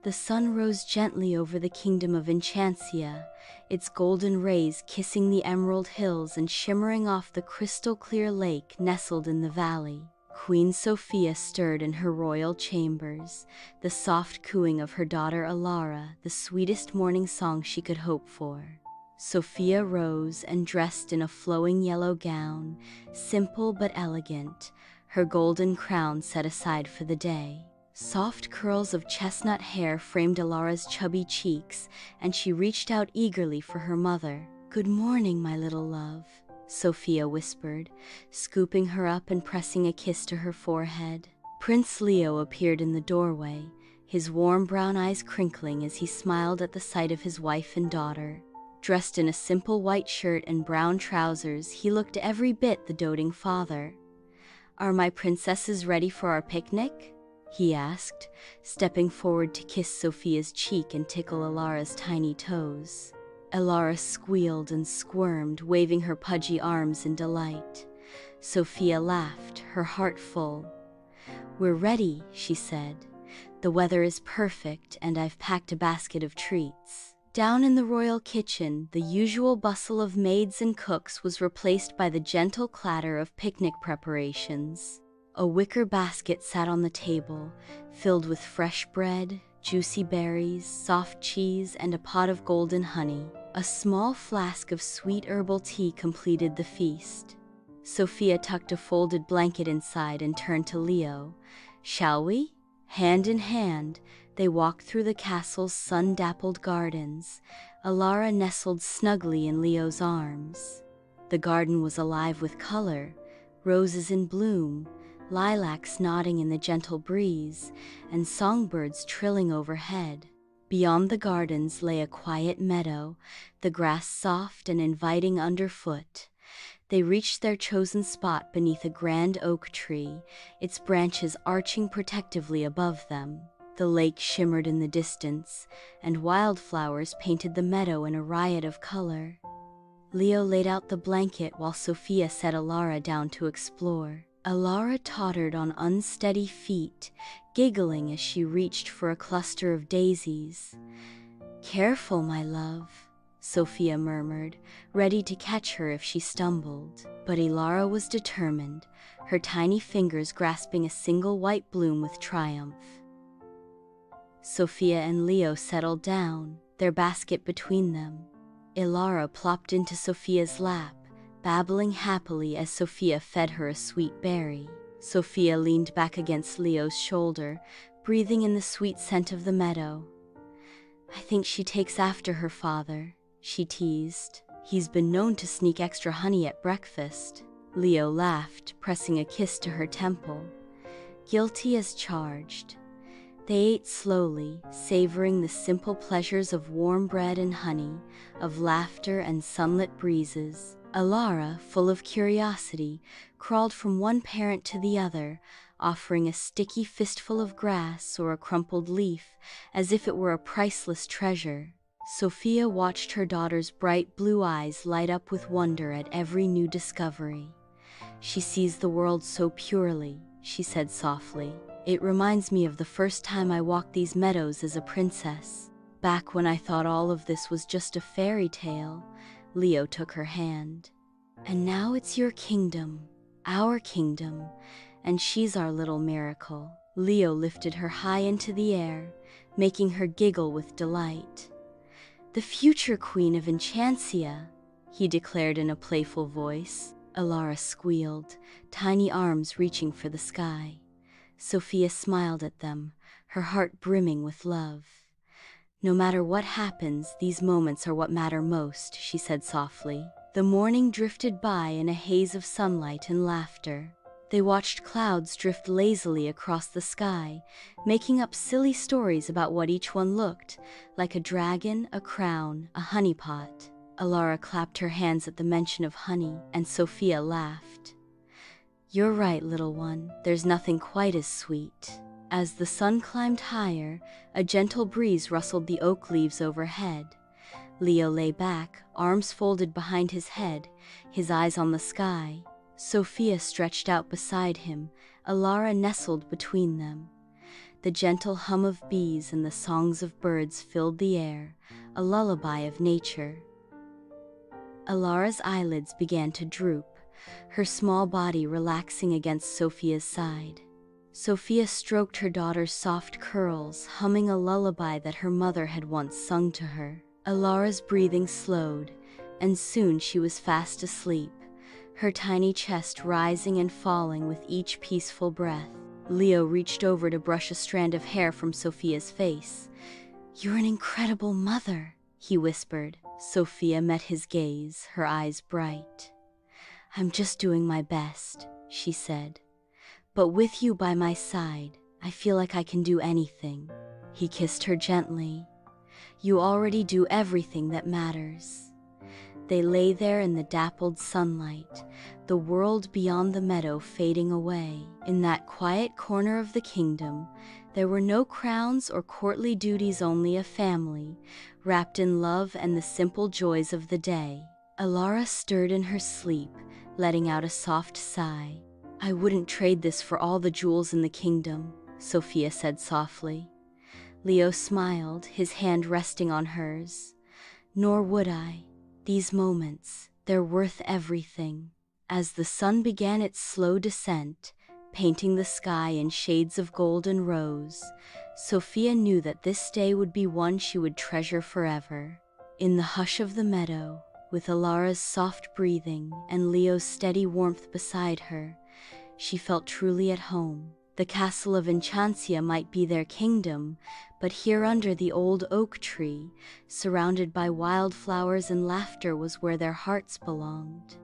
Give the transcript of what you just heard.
The sun rose gently over the kingdom of Enchancia, its golden rays kissing the emerald hills and shimmering off the crystal-clear lake nestled in the valley. Queen Sofia stirred in her royal chambers, the soft cooing of her daughter Elara, the sweetest morning song she could hope for. Sofia rose and dressed in a flowing yellow gown, simple but elegant, her golden crown set aside for the day. Soft curls of chestnut hair framed Elara's chubby cheeks, and she reached out eagerly for her mother. "Good morning, my little love," Sofia whispered, scooping her up and pressing a kiss to her forehead. Prince Leo appeared in the doorway, his warm brown eyes crinkling as he smiled at the sight of his wife and daughter. Dressed in a simple white shirt and brown trousers, he looked every bit the doting father. "Are my princesses ready for our picnic?" he asked, stepping forward to kiss Sofia's cheek and tickle Elara's tiny toes. Elara squealed and squirmed, waving her pudgy arms in delight. Sofia laughed, her heart full. "We're ready," she said. "The weather is perfect, and I've packed a basket of treats." Down in the royal kitchen, the usual bustle of maids and cooks was replaced by the gentle clatter of picnic preparations. A wicker basket sat on the table, filled with fresh bread, juicy berries, soft cheese, and a pot of golden honey. A small flask of sweet herbal tea completed the feast. Sofia tucked a folded blanket inside and turned to Leo. "Shall we?" Hand in hand, they walked through the castle's sun-dappled gardens, Elara nestled snugly in Leo's arms. The garden was alive with color, roses in bloom, lilacs nodding in the gentle breeze, and songbirds trilling overhead. Beyond the gardens lay a quiet meadow, the grass soft and inviting underfoot. They reached their chosen spot beneath a grand oak tree, its branches arching protectively above them. The lake shimmered in the distance, and wildflowers painted the meadow in a riot of color. Leo laid out the blanket while Sofia set Elara down to explore. Elara tottered on unsteady feet, giggling as she reached for a cluster of daisies. "Careful, my love," Sofia murmured, ready to catch her if she stumbled. But Elara was determined, her tiny fingers grasping a single white bloom with triumph. Sofia and Leo settled down, their basket between them. Elara plopped into Sofia's lap, babbling happily as Sofia fed her a sweet berry. Sofia leaned back against Leo's shoulder, breathing in the sweet scent of the meadow. "I think she takes after her father," she teased. "He's been known to sneak extra honey at breakfast." Leo laughed, pressing a kiss to her temple. Guilty as charged. They ate slowly, savoring the simple pleasures of warm bread and honey, of laughter and sunlit breezes. Elara, full of curiosity, crawled from one parent to the other, offering a sticky fistful of grass or a crumpled leaf, as if it were a priceless treasure. Sofia watched her daughter's bright blue eyes light up with wonder at every new discovery. "She sees the world so purely," she said softly. "It reminds me of the first time I walked these meadows as a princess. Back when I thought all of this was just a fairy tale." Leo took her hand. "And now it's your kingdom, our kingdom, and she's our little miracle." Leo lifted her high into the air, making her giggle with delight. "The future queen of Enchancia," he declared in a playful voice. Elara squealed, tiny arms reaching for the sky. Sofia smiled at them, her heart brimming with love. "No matter what happens, these moments are what matter most," she said softly. The morning drifted by in a haze of sunlight and laughter. They watched clouds drift lazily across the sky, making up silly stories about what each one looked like: a dragon, a crown, a honeypot. Elara clapped her hands at the mention of honey, and Sofia laughed. "You're right, little one, there's nothing quite as sweet." As the sun climbed higher, a gentle breeze rustled the oak leaves overhead. Leo lay back, arms folded behind his head, his eyes on the sky. Sofia stretched out beside him, Elara nestled between them. The gentle hum of bees and the songs of birds filled the air, a lullaby of nature. Elara's eyelids began to droop, her small body relaxing against Sofia's side. Sofia stroked her daughter's soft curls, humming a lullaby that her mother had once sung to her. Elara's breathing slowed, and soon she was fast asleep, her tiny chest rising and falling with each peaceful breath. Leo reached over to brush a strand of hair from Sofia's face. "You're an incredible mother," he whispered. Sofia met his gaze, her eyes bright. "I'm just doing my best," she said. "But with you by my side, I feel like I can do anything." He kissed her gently. "You already do everything that matters." They lay there in the dappled sunlight, the world beyond the meadow fading away. In that quiet corner of the kingdom, there were no crowns or courtly duties, only a family, wrapped in love and the simple joys of the day. Elara stirred in her sleep, letting out a soft sigh. "I wouldn't trade this for all the jewels in the kingdom," Sofia said softly. Leo smiled, his hand resting on hers. "Nor would I. These moments, they're worth everything." As the sun began its slow descent, painting the sky in shades of gold and rose, Sofia knew that this day would be one she would treasure forever. In the hush of the meadow, with Elara's soft breathing and Leo's steady warmth beside her, she felt truly at home. The castle of Enchancia might be their kingdom, but here under the old oak tree, surrounded by wildflowers and laughter, was where their hearts belonged.